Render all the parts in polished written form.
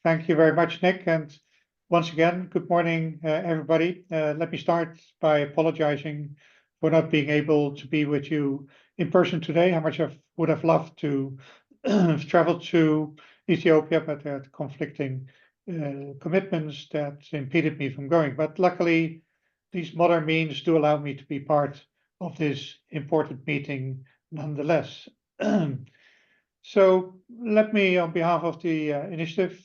Thank you very much, Nick. And once again, good morning, everybody. Let me start by apologizing for not being able to be with you in person today. How much I would have loved to travel to Ethiopia, but I had conflicting commitments that impeded me from going. But luckily, these modern means do allow me to be part of this important meeting nonetheless. So let me, on behalf of the initiative,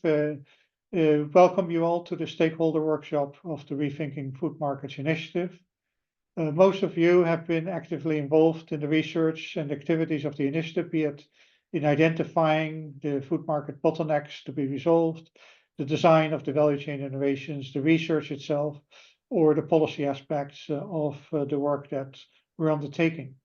welcome you all to the Stakeholder Workshop of the Rethinking Food Markets Initiative. Most of you have been actively involved in the research and activities of the initiative, be it in identifying the food market bottlenecks to be resolved, the design of the value chain innovations, the research itself, or the policy aspects of the work that we're undertaking.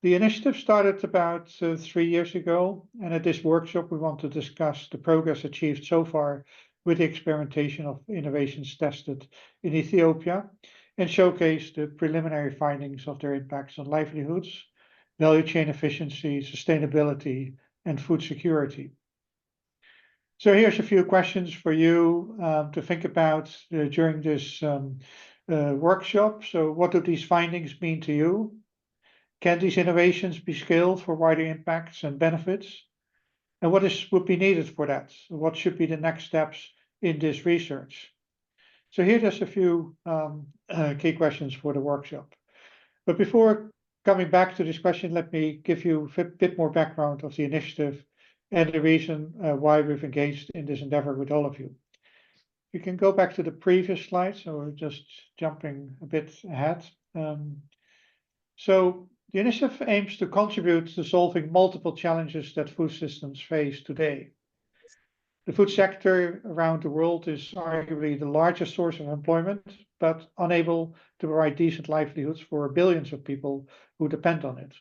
The initiative started about 3 years ago, and at this workshop we want to discuss the progress achieved so far with the experimentation of innovations tested in Ethiopia and showcase the preliminary findings of their impacts on livelihoods, value chain efficiency, sustainability, and food security. So here's a few questions for you to think about during this workshop. So what do these findings mean to you? Can these innovations be scaled for wider impacts and benefits? And what would be needed for that? What should be the next steps in this research? So here there's a few key questions for the workshop. But before coming back to this question, let me give you a bit more background of the initiative and the reason why we've engaged in this endeavor with all of you. You can go back to the previous slide, so we're just jumping a bit ahead. So the initiative aims to contribute to solving multiple challenges that food systems face today. The food sector around the world is arguably the largest source of employment, but unable to provide decent livelihoods for billions of people who depend on it.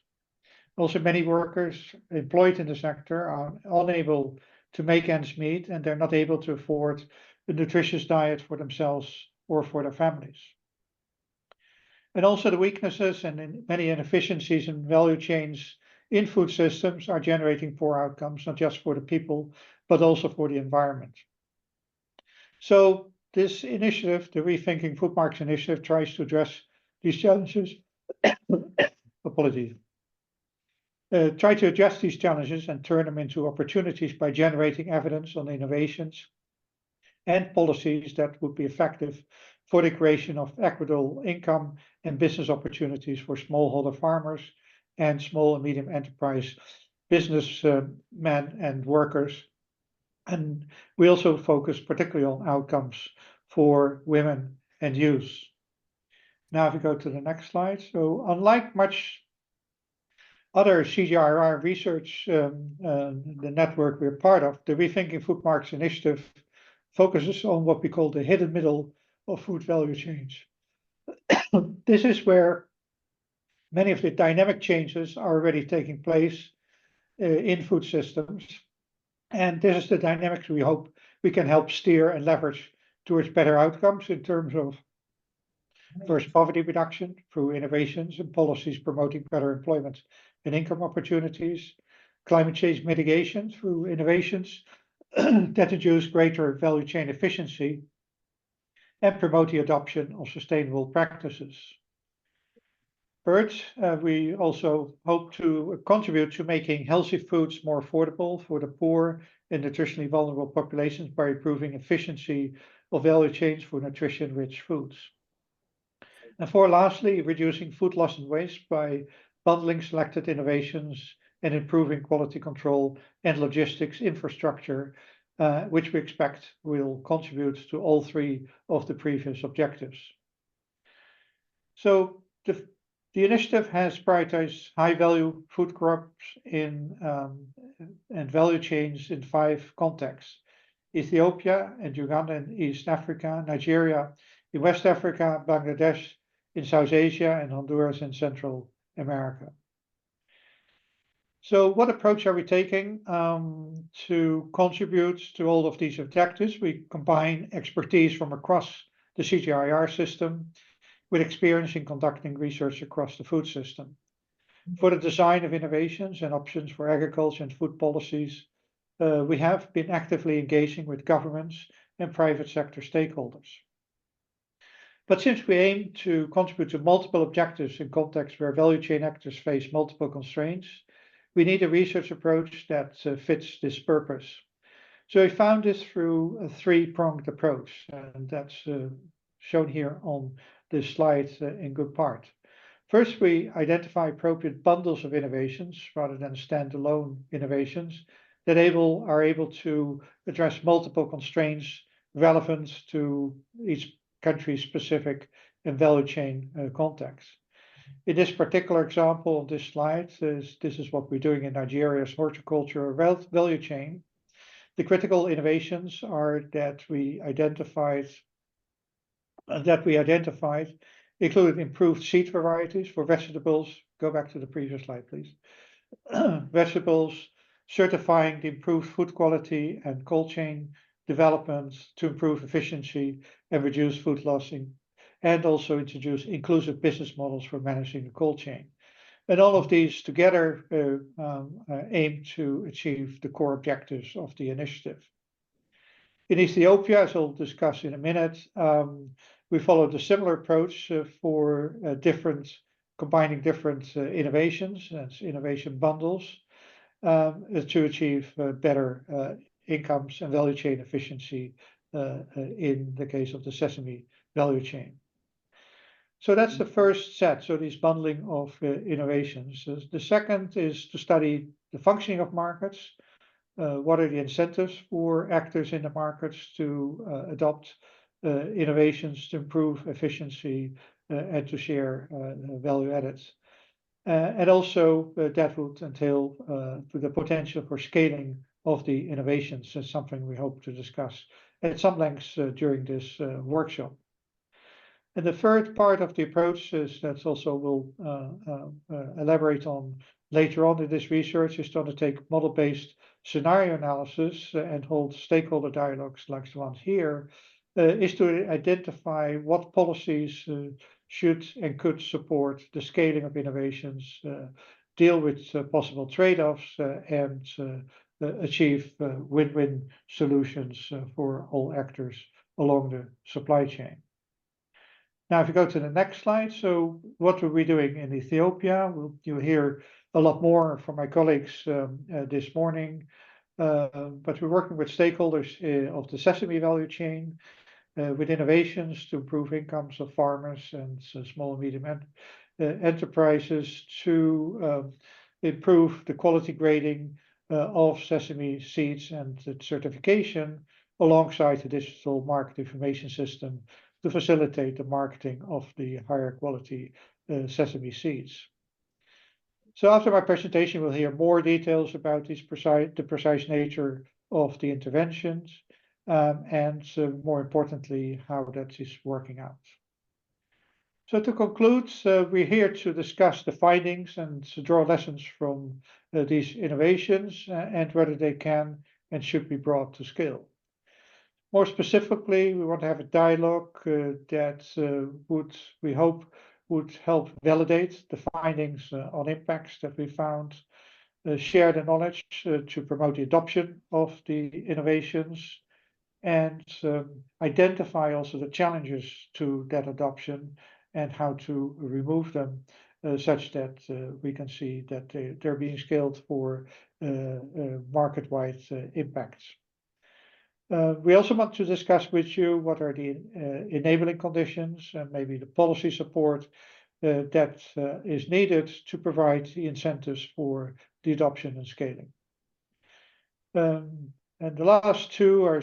Also, many workers employed in the sector are unable to make ends meet, and they're not able to afford a nutritious diet for themselves or for their families. And also the weaknesses and many inefficiencies in value chains in food systems are generating poor outcomes, not just for the people, but also for the environment. So this initiative, the Rethinking Food Markets Initiative, tries to address these challenges. Apologies. Try to address these challenges and turn them into opportunities by generating evidence on innovations and policies that would be effective for the creation of equitable income and business opportunities for smallholder farmers and small and medium enterprise businessmen and workers. And we also focus particularly on outcomes for women and youth. Now if we go to the next slide. So unlike much other CGIAR research, the network we're part of, the Rethinking Food Markets Initiative focuses on what we call the hidden middle of food value chains. This is where many of the dynamic changes are already taking place in food systems. And this is the dynamics we hope we can help steer and leverage towards better outcomes in terms of first poverty reduction through innovations and policies promoting better employment and income opportunities, climate change mitigation through innovations that induce greater value chain efficiency, and promote the adoption of sustainable practices. Third, we also hope to contribute to making healthy foods more affordable for the poor and nutritionally vulnerable populations by improving efficiency of value chains for nutrition-rich foods. And four, lastly, reducing food loss and waste by bundling selected innovations and improving quality control and logistics infrastructure, which we expect will contribute to all three of the previous objectives. So the initiative has prioritized high-value food crops and value chains in 5 contexts: Ethiopia and Uganda in East Africa, Nigeria in West Africa, Bangladesh in South Asia, and Honduras in Central America. So what approach are we taking to contribute to all of these objectives? We combine expertise from across the CGIAR system with experience in conducting research across the food system. For the design of innovations and options for agriculture and food policies, we have been actively engaging with governments and private sector stakeholders. But since we aim to contribute to multiple objectives in contexts where value chain actors face multiple constraints, we need a research approach that fits this purpose. So we found this through a three-pronged approach, and that's shown here on this slide in good part. First, we identify appropriate bundles of innovations rather than standalone innovations that are able to address multiple constraints relevant to each country's specific and value chain context. In this particular example on this slide, this is what we're doing in Nigeria's horticulture value chain. The critical innovations are that we identified included improved seed varieties for vegetables. Go back to the previous slide, please. Vegetables, certifying the improved food quality and cold chain development to improve efficiency and reduce food loss, and also introduce inclusive business models for managing the cold chain. And all of these together aim to achieve the core objectives of the initiative. In Ethiopia, as I'll discuss in a minute, we followed a similar approach for combining different innovations and innovation bundles to achieve better incomes and value chain efficiency in the case of the sesame value chain. So that's the first set, so this bundling of innovations. The second is to study the functioning of markets. What are the incentives for actors in the markets to adopt innovations to improve efficiency and to share value added? And also that would entail the potential for scaling of the innovations, as something we hope to discuss at some length during this workshop. And the third part of the approach is that also we'll elaborate on later on in this research is to undertake model-based scenario analysis and hold stakeholder dialogues like the ones here, is to identify what policies should and could support the scaling of innovations, deal with possible trade-offs, and achieve win-win solutions for all actors along the supply chain. Now, if you go to the next slide, so what are we doing in Ethiopia? You'll hear a lot more from my colleagues this morning, but we're working with stakeholders of the sesame value chain with innovations to improve incomes of farmers and small and medium enterprises to improve the quality grading of sesame seeds and the certification alongside the digital market information system to facilitate the marketing of the higher quality sesame seeds. So after my presentation, we'll hear more details about the precise nature of the interventions and more importantly, how that is working out. So to conclude, we're here to discuss the findings and to draw lessons from these innovations and whether they can and should be brought to scale. More specifically, we want to have a dialogue that we hope would help validate the findings on impacts that we found, share the knowledge to promote the adoption of the innovations, and identify also the challenges to that adoption and how to remove them such that we can see that they're being scaled for market-wide impacts. We also want to discuss with you what are the enabling conditions and maybe the policy support that is needed to provide the incentives for the adoption and scaling. And the last two are,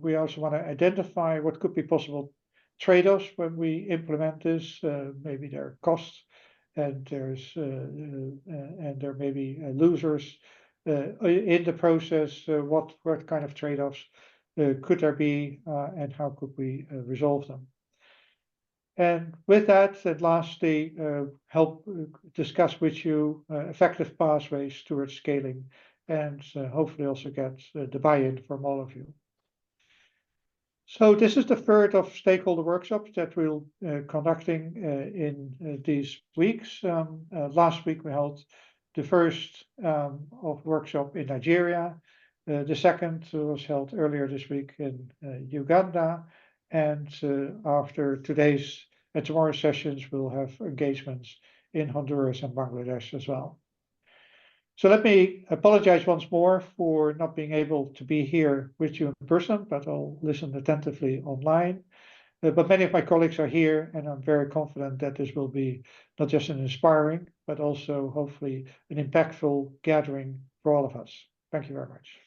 we also want to identify what could be possible trade-offs when we implement this. Maybe there are costs and there may be losers in the process. What kind of trade-offs could there be and how could we resolve them? And with that, and lastly, help discuss with you effective pathways towards scaling and hopefully also get the buy-in from all of you. So this is the third of stakeholder workshops that we'll conducting in these weeks. Last week we held the first of workshop in Nigeria. The second was held earlier this week in Uganda, and after today's and tomorrow's sessions, we'll have engagements in Honduras and Bangladesh as well. So let me apologize once more for not being able to be here with you in person, but I'll listen attentively online. But many of my colleagues are here, and I'm very confident that this will be not just an inspiring, but also hopefully an impactful gathering for all of us. Thank you very much.